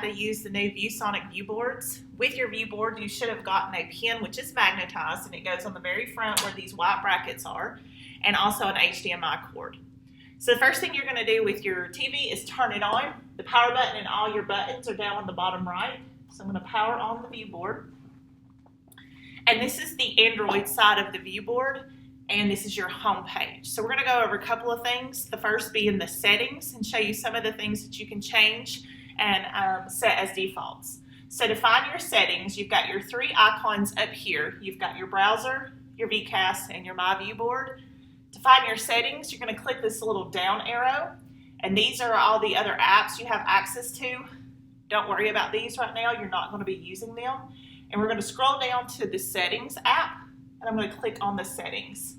to use the new ViewSonic ViewBoards. With your ViewBoard, you should have gotten a pin which is magnetized, and it goes on the very front where these white brackets are, and also an HDMI cord. So the first thing you're going to do with your TV is turn it on. The power button and all your buttons are down on the bottom right. So I'm going to power on the ViewBoard. And this is the Android side of the ViewBoard, and this is your home page. So we're going to go over a couple of things. The first being the settings, and show you some of the things that you can change and set as defaults. So to find your settings, you've got your three icons up here. You've got your browser, your VCast, and your MyViewBoard. To find your settings, you're going to click this little down arrow, and these are all the other apps you have access to. Don't worry about these right now. You're not going to be using them. And we're going to scroll down to the Settings app, and I'm going to click on the Settings.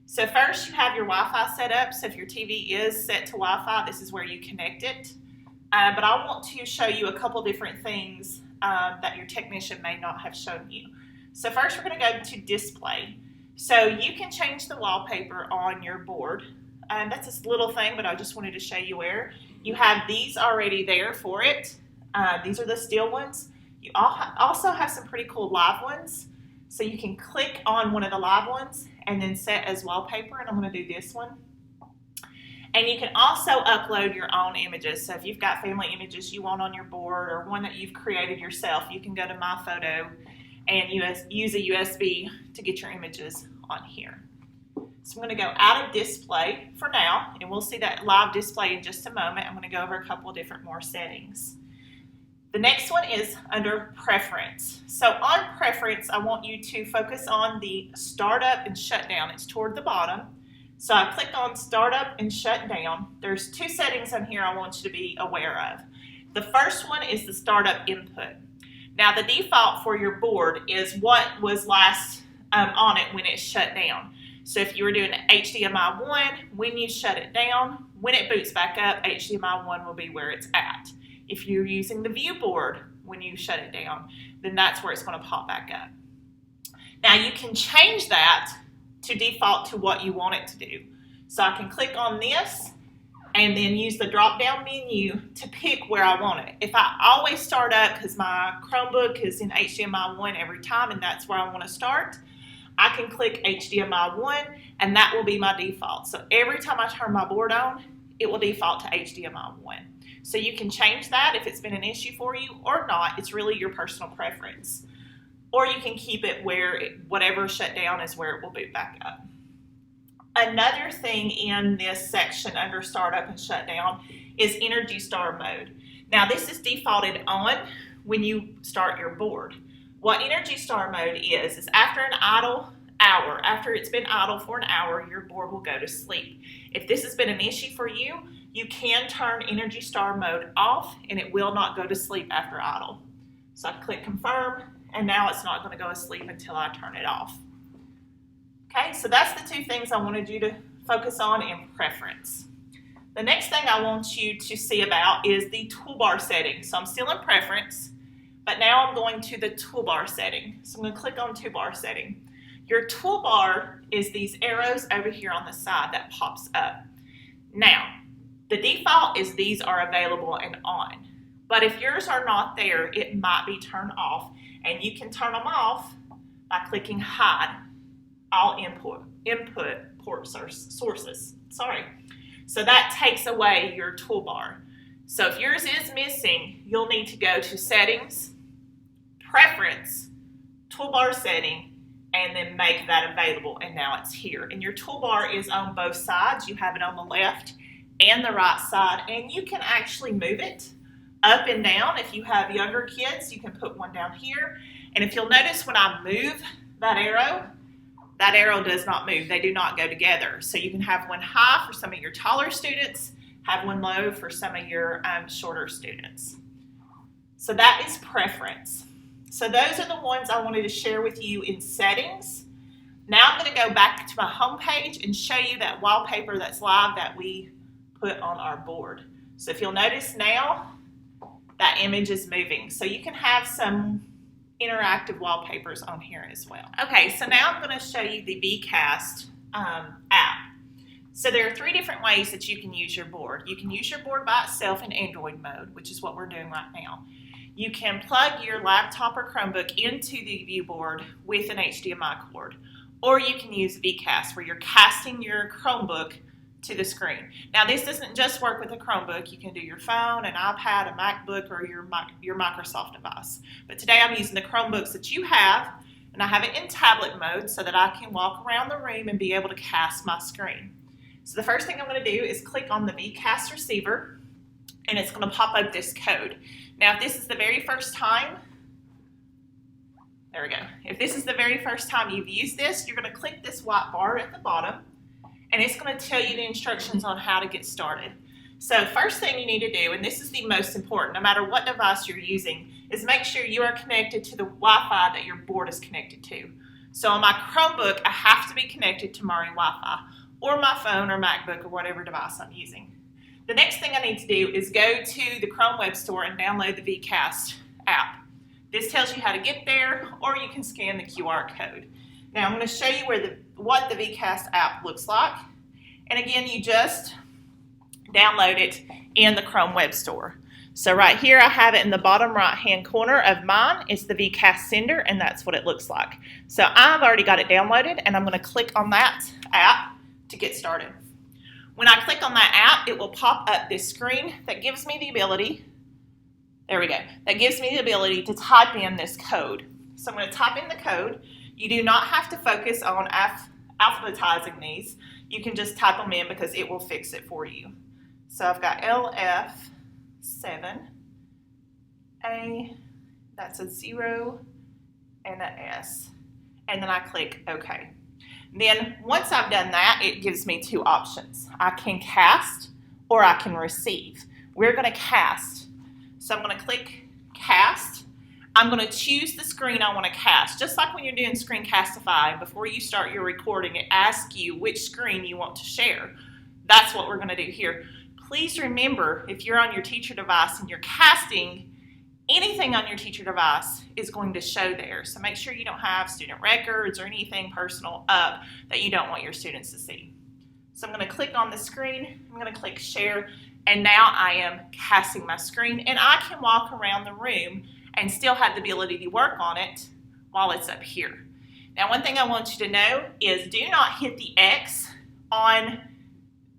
So first, you have your Wi-Fi set up. So if your TV is set to Wi-Fi, this is where you connect it. But I want to show you a couple different things that your technician may not have shown you. So first, we're going to go to Display. So you can change the wallpaper on your board. That's this little thing, but I just wanted to show you where. You have these already there for it. These are the still ones. You also have some pretty cool live ones. So you can click on one of the live ones and then set as wallpaper, and I'm going to do this one. And you can also upload your own images. So if you've got family images you want on your board, or one that you've created yourself, you can go to My Photo and use a USB to get your images on here. So I'm going to go out of display for now, and we'll see that live display in just a moment. I'm going to go over a couple of different more settings. The next one is under Preference. So on Preference, I want you to focus on the Startup and Shutdown. It's toward the bottom. So I click on Startup and Shutdown. There's two settings on here I want you to be aware of. The first one is the Startup Input. Now the default for your board is what was last on it when it shut down. So if you were doing HDMI 1, when you shut it down, when it boots back up, HDMI 1 will be where it's at. If you're using the ViewBoard when you shut it down, then that's where it's going to pop back up. Now you can change that to default to what you want it to do. So I can click on this and then use the drop-down menu to pick where I want it. If I always start up, because my Chromebook is in HDMI 1 every time and that's where I want to start, I can click HDMI 1 and that will be my default. So every time I turn my board on, it will default to HDMI 1. So you can change that if it's been an issue for you or not. It's really your personal preference. Or you can keep it where whatever shut down is where it will boot back up. Another thing in this section under Startup and Shutdown is Energy Star mode. Now this is defaulted on when you start your board. What Energy Star mode is after an idle hour, after it's been idle for an hour, your board will go to sleep. If this has been an issue for you, you can turn Energy Star mode off and it will not go to sleep after idle. So I click confirm, and now it's not going to go to sleep until I turn it off. Okay, so that's the two things I wanted you to focus on in Preference. The next thing I want you to see about is the Toolbar setting. So I'm still in Preference, but now I'm going to the Toolbar setting. So I'm going to click on Toolbar setting. Your toolbar is these arrows over here on the side that pops up. Now, the default is these are available and on. But if yours are not there, it might be turned off. And you can turn them off by clicking Hide All Input Port Sources. So that takes away your toolbar. So if yours is missing, you'll need to go to Settings, Preference, Toolbar Setting, and then make that available, and now it's here. And your toolbar is on both sides. You have it on the left and the right side, and you can actually move it up and down. If you have younger kids, you can put one down here. And if you'll notice when I move that arrow does not move. They do not go together. So you can have one high for some of your taller students, have one low for some of your shorter students. So that is Preference. So those are the ones I wanted to share with you in Settings. Now I'm going to go back to my home page and show you that wallpaper that's live that we put on our board. So if you'll notice now, that image is moving. So you can have some interactive wallpapers on here as well. Okay, so now I'm going to show you the VCast app. So there are 3 different ways that you can use your board. You can use your board by itself in Android mode, which is what we're doing right now. You can plug your laptop or Chromebook into the ViewBoard with an HDMI cord. Or you can use VCast, where you're casting your Chromebook to the screen. Now, this doesn't just work with a Chromebook. You can do your phone, an iPad, a MacBook, or your Microsoft device. But today I'm using the Chromebooks that you have, and I have it in tablet mode so that I can walk around the room and be able to cast my screen. So the first thing I'm going to do is click on the VCast receiver, and it's going to pop up this code. Now, if this is the very first time, there we go. If this is the very first time you've used this, you're going to click this white bar at the bottom, and it's going to tell you the instructions on how to get started. So first thing you need to do, and this is the most important, no matter what device you're using, is make sure you are connected to the Wi-Fi that your board is connected to. So on my Chromebook, I have to be connected to my Wi-Fi, or my phone or MacBook or whatever device I'm using. The next thing I need to do is go to the Chrome Web Store and download the VCast app. This tells you how to get there, or you can scan the QR code. Now I'm going to show you what the VCast app looks like. And again, you just download it in the Chrome Web Store. So right here I have it in the bottom right hand corner of mine. It's the VCast sender, and that's what it looks like. So I've already got it downloaded, and I'm going to click on that app to get started. When I click on that app, it will pop up this screen that gives me the ability, there we go, that gives me the ability to type in this code. So I'm going to type in the code. You do not have to focus on alphabetizing these. You can just type them in because it will fix it for you. So I've got LF7A, that's a 0 and an S, and then I click OK. Then once I've done that, it gives me 2 options. I can cast or I can receive. We're going to cast. So I'm going to click cast. I'm going to choose the screen I want to cast. Just like when you're doing Screencastify, before you start your recording, it asks you which screen you want to share. That's what we're going to do here. Please remember, if you're on your teacher device and you're casting, anything on your teacher device is going to show there. So make sure you don't have student records or anything personal up that you don't want your students to see. So I'm going to click on the screen. I'm going to click share. And now I am casting my screen. And I can walk around the room and still have the ability to work on it while it's up here. Now, one thing I want you to know is do not hit the X on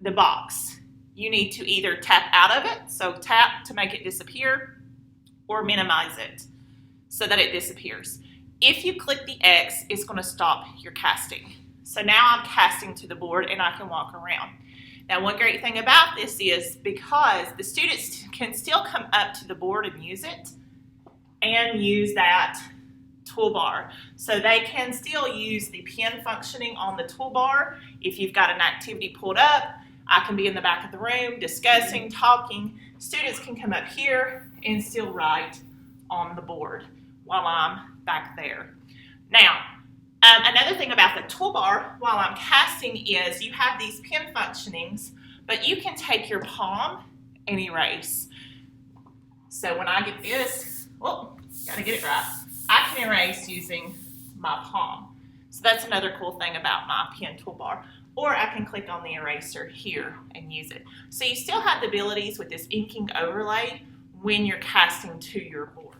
the box. You need to either tap out of it, so tap to make it disappear, or minimize it so that it disappears. If you click the X, it's going to stop your casting. So now I'm casting to the board and I can walk around. Now, one great thing about this is because the students can still come up to the board and use it and use that toolbar. So they can still use the pen functioning on the toolbar. If you've got an activity pulled up, I can be in the back of the room discussing, talking. Students can come up here and still write on the board while I'm back there. Now, another thing about the toolbar while I'm casting is you have these pen functionings, but you can take your palm and erase. So when I get this, gotta get it right, I can erase using my palm. So that's another cool thing about my pen toolbar. Or I can click on the eraser here and use it. So you still have the abilities with this inking overlay when you're casting to your board.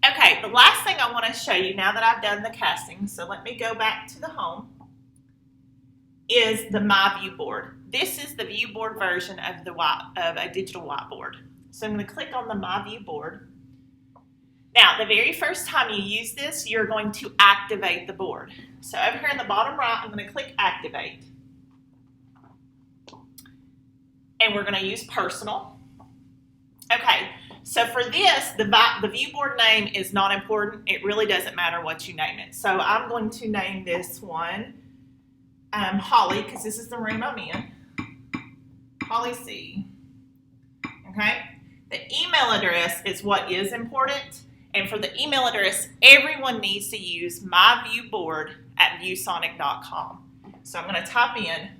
Okay, the last thing I want to show you now that I've done the casting, so let me go back to the home, is the MyViewBoard. This is the ViewBoard version of a digital whiteboard. So I'm going to click on the MyViewBoard. Now, the very first time you use this, you're going to activate the board. So over here in the bottom right, I'm going to click Activate. And we're going to use Personal. Okay, so for this, the ViewBoard name is not important. It really doesn't matter what you name it. So I'm going to name this one Holly, because this is the room I'm in. Holly C. Okay, the email address is what is important. And for the email address, everyone needs to use myviewboard@viewsonic.com. So I'm going to type in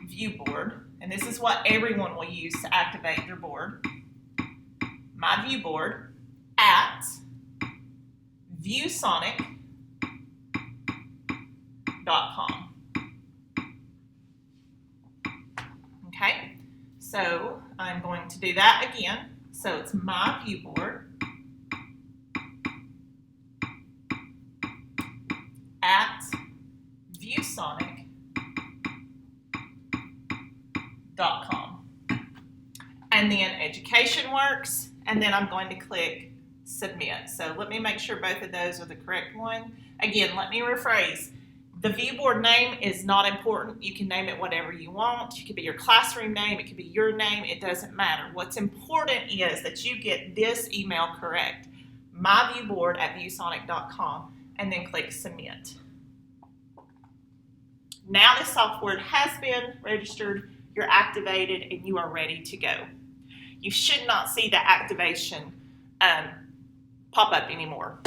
MyViewBoard, and this is what everyone will use to activate their board. MyViewBoard@viewsonic.com. So I'm going to do that again. So it's MyViewBoard at ViewSonic.com. And then Education Works, and then I'm going to click Submit. So let me make sure both of those are the correct one. Again, let me rephrase. The ViewBoard name is not important. You can name it whatever you want. It could be your classroom name. It could be your name. It doesn't matter. What's important is that you get this email correct, myviewboard at viewsonic.com, and then click Submit. Now the software has been registered, you're activated, and you are ready to go. You should not see the activation pop up anymore.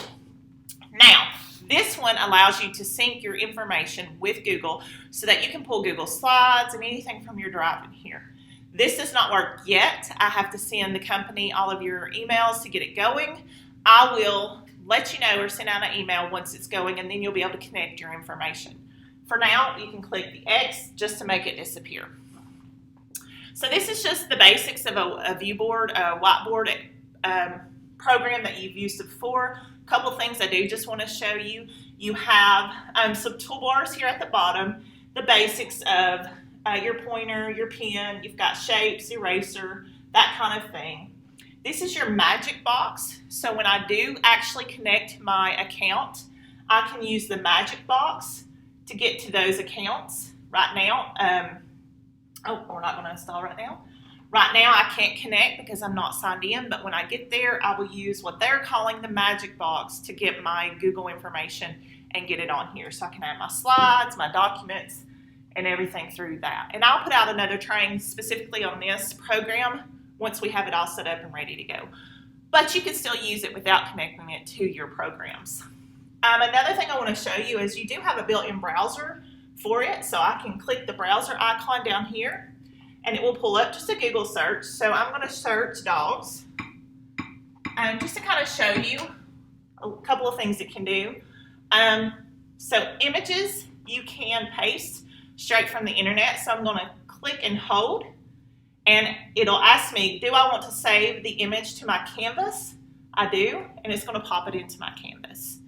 Now, this one allows you to sync your information with Google so that you can pull Google Slides and anything from your drive in here. This does not work yet. I have to send the company all of your emails to get it going. I will let you know or send out an email once it's going, and then you'll be able to connect your information. For now, you can click the X just to make it disappear. So this is just the basics of a ViewBoard, a whiteboard program that you've used before. A couple things I do just want to show you. You have some toolbars here at the bottom, the basics of your pointer, your pen, you've got shapes, eraser, that kind of thing. This is your magic box. So when I do actually connect my account, I can use the magic box to get to those accounts. Right now, we're not going to install right now. Right now I can't connect because I'm not signed in, but when I get there, I will use what they're calling the magic box to get my Google information and get it on here. So I can add my slides, my documents, and everything through that. And I'll put out another training specifically on this program once we have it all set up and ready to go. But you can still use it without connecting it to your programs. Another thing I want to show you is you do have a built-in browser for it. So I can click the browser icon down here and it will pull up just a Google search. So I'm going to search dogs. And just to kind of show you a couple of things it can do. So images you can paste straight from the internet. So I'm going to click and hold. And it'll ask me, do I want to save the image to my canvas? I do, and it's going to pop it into my canvas.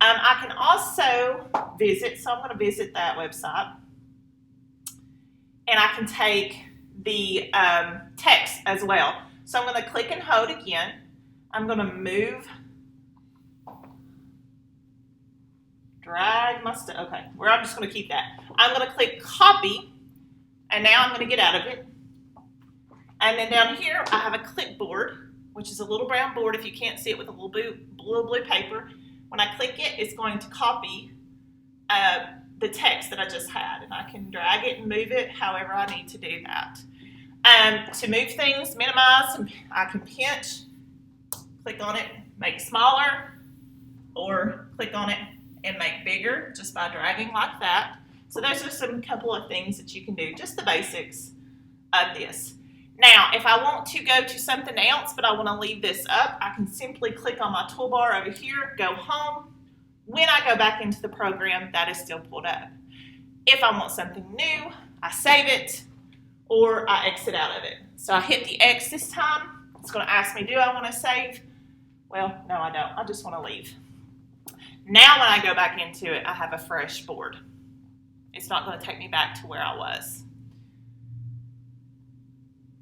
I can also visit, so I'm going to visit that website. And I can take the text as well. So I'm going to click and hold again. I'm going to move, drag my stuff. Okay, I'm just going to keep that. I'm going to click copy, and now I'm going to get out of it. And then down here, I have a clipboard, which is a little brown board if you can't see it with a little blue paper. When I click it, it's going to copy the text that I just had. And I can drag it and move it however I need to do that. To move things, minimize, I can pinch, click on it, make smaller, or click on it and make bigger just by dragging like that. So those are a couple of things that you can do, just the basics of this. Now, if I want to go to something else, but I want to leave this up, I can simply click on my toolbar over here, go home. When I go back into the program, that is still pulled up. If I want something new, I save it, or I exit out of it. So I hit the X this time. It's going to ask me, do I want to save? Well, no, I don't. I just want to leave. Now when I go back into it, I have a fresh board. It's not going to take me back to where I was.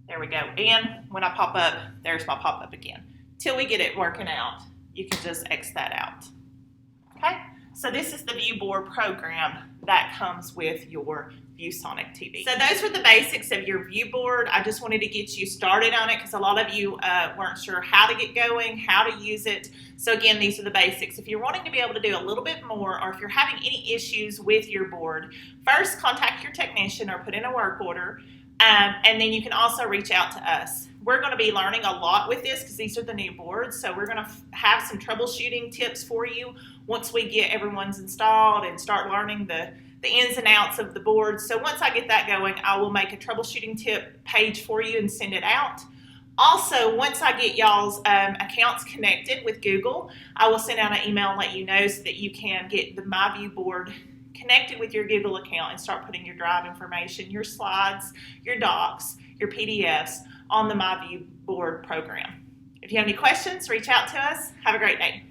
There we go. And when I pop up, there's my pop-up again. Till we get it working out, you can just X that out. Okay? So this is the ViewBoard program that comes with your ViewSonic TV. So those were the basics of your ViewBoard. I just wanted to get you started on it because a lot of you weren't sure how to get going, how to use it. So again, these are the basics. If you're wanting to be able to do a little bit more, or if you're having any issues with your board, first contact your technician or put in a work order. And then you can also reach out to us. We're going to be learning a lot with this because these are the new boards. So we're going to have some troubleshooting tips for you once we get everyone's installed and start learning the ins and outs of the board. So once I get that going, I will make a troubleshooting tip page for you and send it out. Also, once I get y'all's accounts connected with Google, I will send out an email and let you know so that you can get the MyViewBoard connected with your Google account and start putting your Drive information, your slides, your docs, your PDFs on the MyViewBoard program. If you have any questions, reach out to us. Have a great day.